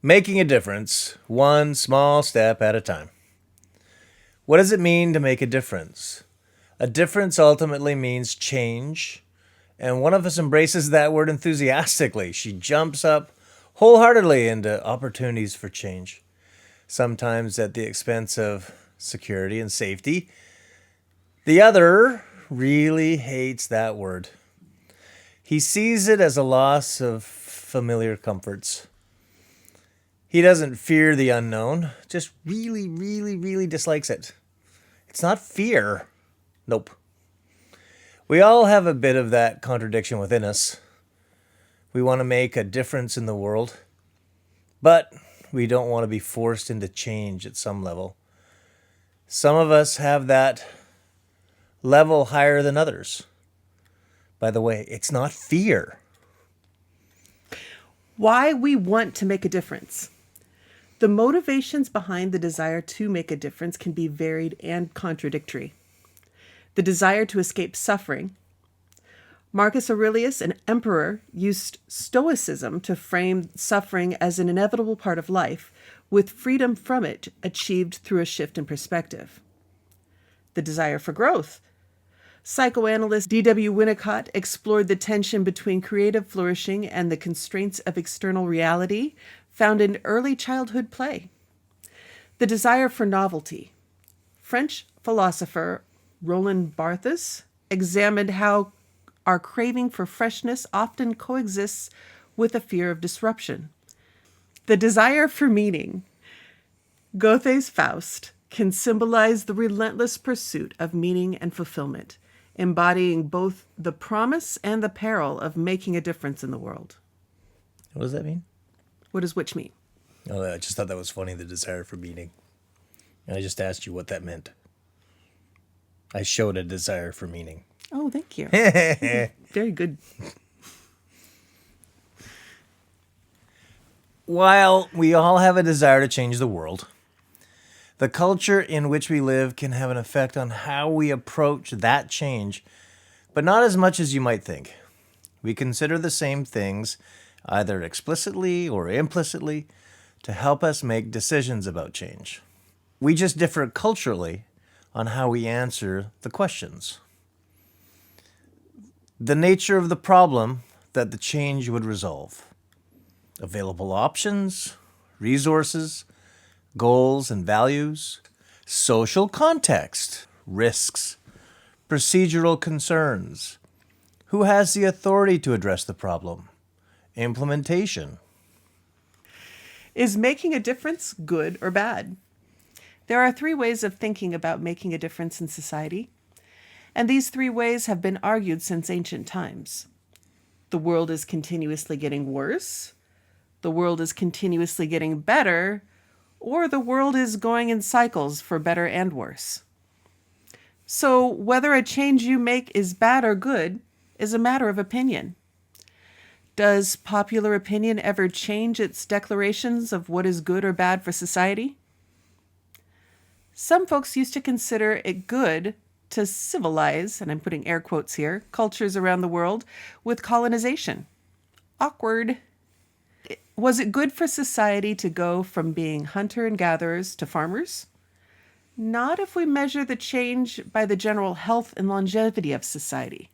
Making a difference, one small step at a time. What does it mean to make a difference? A difference ultimately means change, and one of us embraces that word enthusiastically. She jumps up wholeheartedly into opportunities for change, sometimes at the expense of security and safety. The other really hates that word. He sees it as a loss of familiar comforts. He doesn't fear the unknown, just really dislikes it. It's not fear. Nope. We all have a bit of that contradiction within us. We want to make a difference in the world, but we don't want to be forced into change at some level. Some of us have that level higher than others. By the way, it's not fear. Why we want to make a difference. The motivations behind the desire to make a difference can be varied and contradictory. The desire to escape suffering. Marcus Aurelius, an emperor, used Stoicism to frame suffering as an inevitable part of life, with freedom from it achieved through a shift in perspective. The desire for growth. Psychoanalyst D.W. Winnicott explored the tension between creative flourishing and the constraints of external reality found in early childhood play. The desire for novelty. French philosopher Roland Barthes examined how our craving for freshness often coexists with a fear of disruption. The desire for meaning. Goethe's Faust can symbolize the relentless pursuit of meaning and fulfillment, embodying both the promise and the peril of making a difference in the world. What does that mean? What does which mean? Oh, I just thought that was funny, the desire for meaning. And I just asked you what that meant. I showed a desire for meaning. Oh, thank you. Very good. While we all have a desire to change the world, the culture in which we live can have an effect on how we approach that change, but not as much as you might think. We consider the same things, either explicitly or implicitly, to help us make decisions about change. We just differ culturally on how we answer the questions. The nature of the problem that the change would resolve. Available options, resources, goals and values, social context, risks, procedural concerns, who has the authority to address the problem, implementation. Is making a difference good or bad? There are three ways of thinking about making a difference in society, and these three ways have been argued since ancient times. The world is continuously getting worse, the world is continuously getting better, or the world is going in cycles for better and worse. So whether a change you make is bad or good is a matter of opinion. Does popular opinion ever change its declarations of what is good or bad for society? Some folks used to consider it good to civilize, and I'm putting air quotes here, cultures around the world with colonization. Awkward. Was it good for society to go from being hunter and gatherers to farmers? Not if we measure the change by the general health and longevity of society.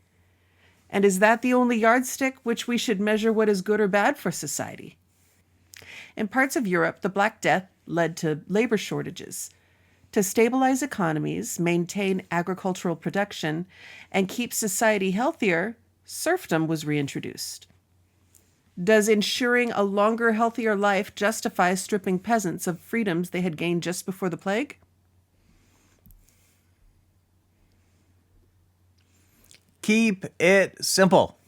And is that the only yardstick which we should measure what is good or bad for society? In parts of Europe, the Black Death led to labor shortages. To stabilize economies, maintain agricultural production, and keep society healthier, serfdom was reintroduced. Does ensuring a longer, healthier life justify stripping peasants of freedoms they had gained just before the plague? Keep it simple.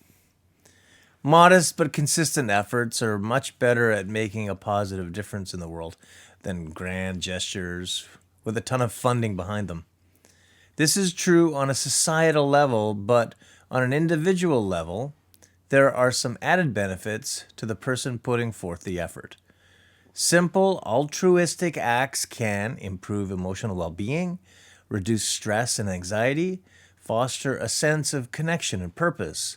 Modest but consistent efforts are much better at making a positive difference in the world than grand gestures with a ton of funding behind them. This is true on a societal level, but on an individual level, there are some added benefits to the person putting forth the effort. Simple, altruistic acts can improve emotional well-being, reduce stress and anxiety, foster a sense of connection and purpose,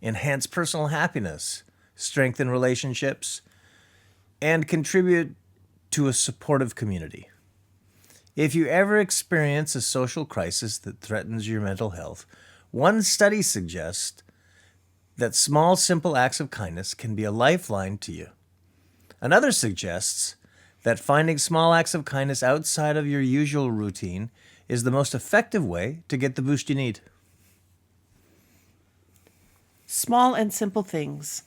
enhance personal happiness, strengthen relationships, and contribute to a supportive community. If you ever experience a social crisis that threatens your mental health, one study suggests that small, simple acts of kindness can be a lifeline to you. Another suggests that finding small acts of kindness outside of your usual routine is the most effective way to get the boost you need. Small and simple things.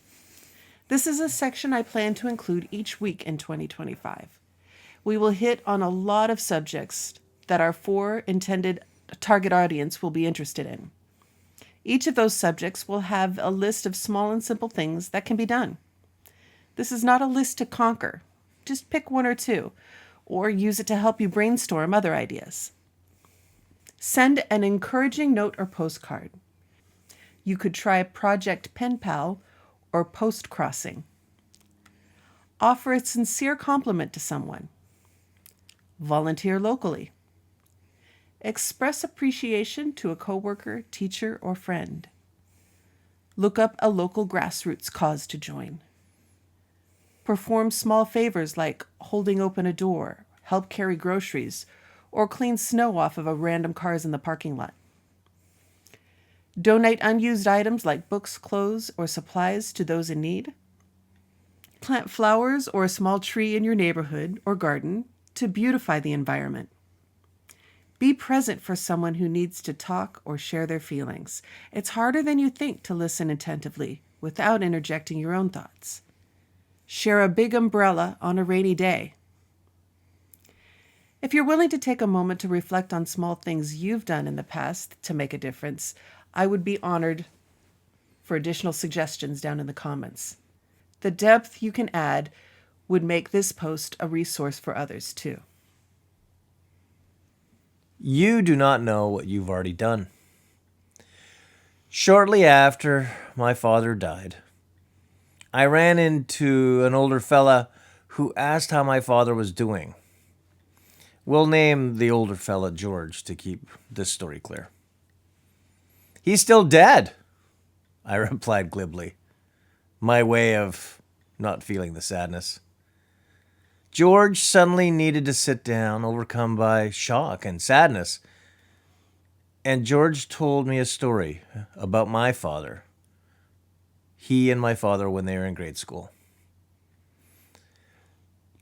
This is a section I plan to include each week in 2025. We will hit on a lot of subjects that our 4 intended target audience will be interested in. Each of those subjects will have a list of small and simple things that can be done. This is not a list to conquer. Just pick 1 or 2, or use it to help you brainstorm other ideas. Send an encouraging note or postcard. You could try Project Pen Pal or Post Crossing. Offer a sincere compliment to someone. Volunteer locally. Express appreciation to a coworker, teacher, or friend. Look up a local grassroots cause to join. Perform small favors like holding open a door, help carry groceries, or clean snow off of a random cars in the parking lot. Donate unused items like books, clothes, or supplies to those in need. Plant flowers or a small tree in your neighborhood or garden to beautify the environment. Be present for someone who needs to talk or share their feelings. It's harder than you think to listen attentively without interjecting your own thoughts. Share a big umbrella on a rainy day. If you're willing to take a moment to reflect on small things you've done in the past to make a difference, I would be honored for additional suggestions down in the comments. The depth you can add would make this post a resource for others too. You do not know what you've already done. Shortly after my father died, I ran into an older fella who asked how my father was doing. We'll name the older fella George to keep this story clear. "He's still dead," I replied glibly, my way of not feeling the sadness. George suddenly needed to sit down, overcome by shock and sadness. And George told me a story about my father. He and my father when they were in grade school.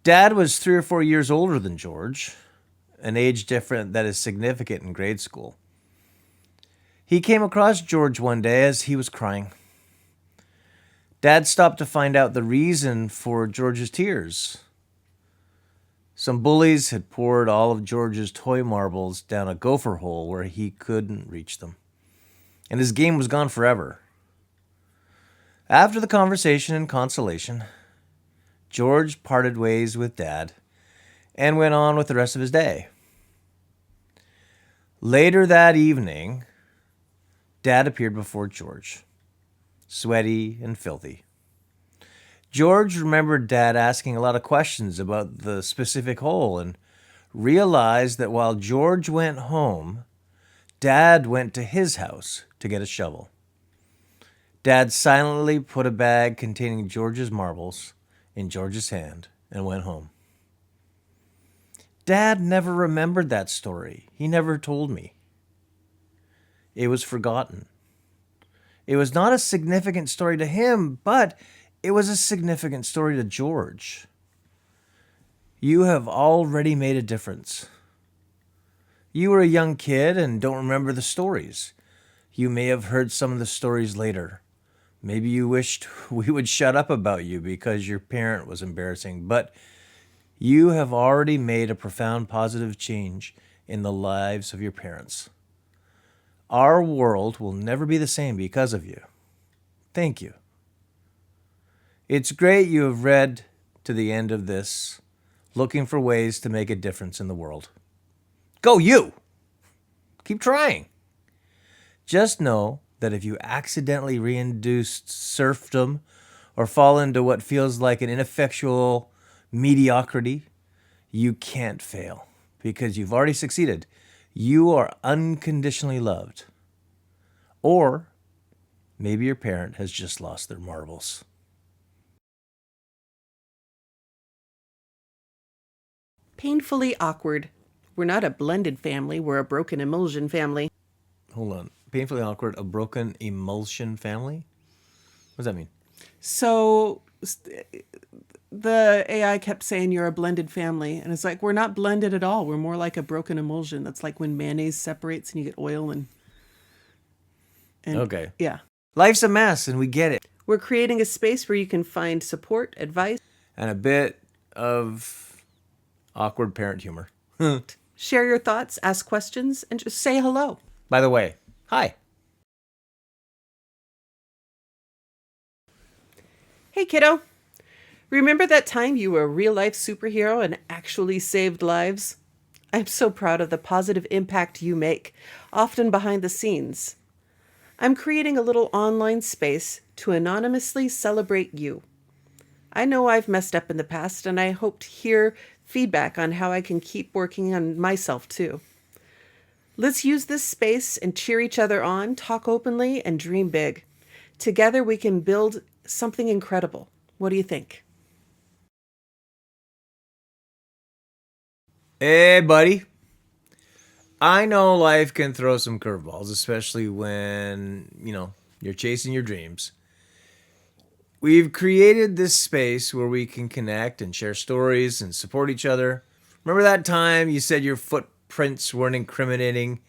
Dad was 3 or 4 years older than George, an age difference that is significant in grade school. He came across George one day as he was crying. Dad stopped to find out the reason for George's tears. Some bullies had poured all of George's toy marbles down a gopher hole where he couldn't reach them, and his game was gone forever. After the conversation and consolation, George parted ways with Dad and went on with the rest of his day. Later that evening, Dad appeared before George, sweaty and filthy. George remembered Dad asking a lot of questions about the specific hole and realized that while George went home, Dad went to his house to get a shovel. Dad silently put a bag containing George's marbles in George's hand and went home. Dad never remembered that story. He never told me. It was forgotten. It was not a significant story to him, but it was a significant story to George. You have already made a difference. You were a young kid and don't remember the stories. You may have heard some of the stories later. Maybe you wished we would shut up about you because your parent was embarrassing, but you have already made a profound positive change in the lives of your parents. Our world will never be the same because of you. Thank you. It's great you have read to the end of this, looking for ways to make a difference in the world. Go you! Keep trying. Just know that if you accidentally reintroduce serfdom or fall into what feels like an ineffectual mediocrity, you can't fail because you've already succeeded. You are unconditionally loved. Or maybe your parent has just lost their marbles. Painfully awkward. We're not a blended family, we're a broken emulsion family. Hold on. Painfully awkward, a broken emulsion family? What does that mean? So the AI kept saying you're a blended family, and it's like we're not blended at all. We're more like a broken emulsion. That's like when mayonnaise separates and you get oil and Okay. yeah. Life's a mess, and we get it. We're creating a space where you can find support, advice, And a bit of awkward parent humor. share your thoughts, ask questions, and just say hello. By the way, hi. Hey kiddo, remember that time you were a real life superhero and actually saved lives? I'm so proud of the positive impact you make, often behind the scenes. I'm creating a little online space to anonymously celebrate you. I know I've messed up in the past, and I hope to hear feedback on how I can keep working on myself too. Let's use this space and cheer each other on, talk openly, and dream big. Together we can build something incredible. What do you think? Hey, buddy. I know life can throw some curveballs, especially when, you're chasing your dreams. We've created this space where we can connect and share stories and support each other. Remember that time you said your footprints weren't incriminating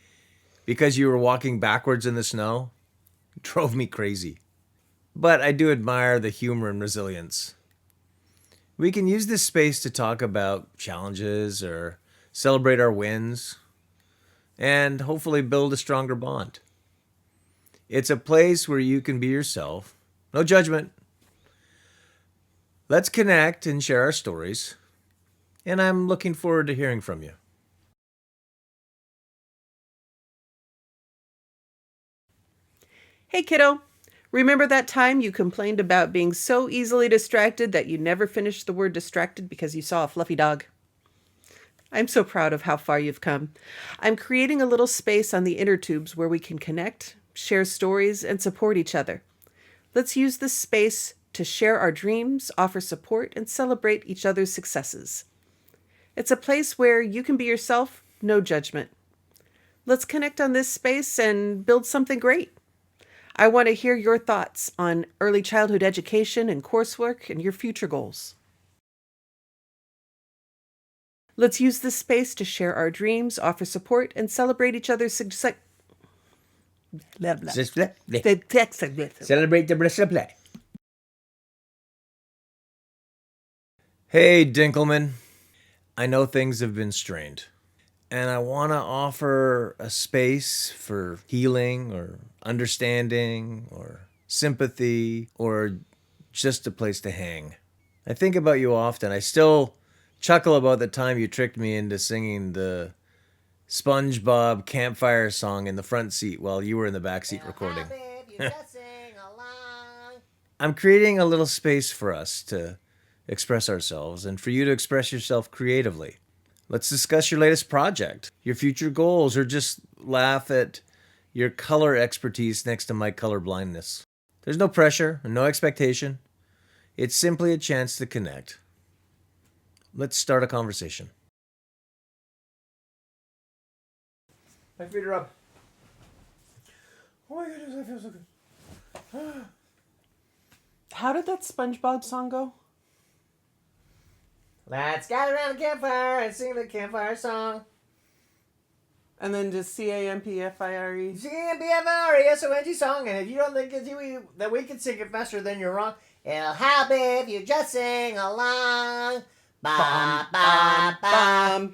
because you were walking backwards in the snow? It drove me crazy. But I do admire the humor and resilience. We can use this space to talk about challenges or celebrate our wins and hopefully build a stronger bond. It's a place where you can be yourself, no judgment. Let's connect and share our stories, and I'm looking forward to hearing from you. Hey kiddo, remember that time you complained about being so easily distracted that you never finished the word distracted because you saw a fluffy dog? I'm so proud of how far you've come. I'm creating a little space on the inner tubes where we can connect, share stories, and support each other. Let's use this space to share our dreams, offer support, and celebrate each other's successes. It's a place where you can be yourself, no judgment. Let's connect on this space and build something great. I want to hear your thoughts on early childhood education and coursework and your future goals. Let's use this space to share our dreams, offer support, and celebrate each other's success. Celebrate the blessed. Hey, Dinkelman. I know things have been strained, and I want to offer a space for healing or understanding or sympathy or just a place to hang. I think about you often. I still chuckle about the time you tricked me into singing the SpongeBob campfire song in the front seat while you were in the back seat recording. I'm creating a little space for us to express ourselves and for you to express yourself creatively. Let's discuss your latest project, your future goals, or just laugh at your color expertise next to my color blindness. There's no pressure and no expectation. It's simply a chance to connect. Let's start a conversation. My feet are up. Oh my goodness, I feel so good. How did that SpongeBob song go? Let's gather around the campfire and sing the campfire song. And then just CAMPFIRE. CMPFRESONG song, and if you don't think that we can sing it faster, then you're wrong. It'll help if you just sing along. Ba, ba, ba.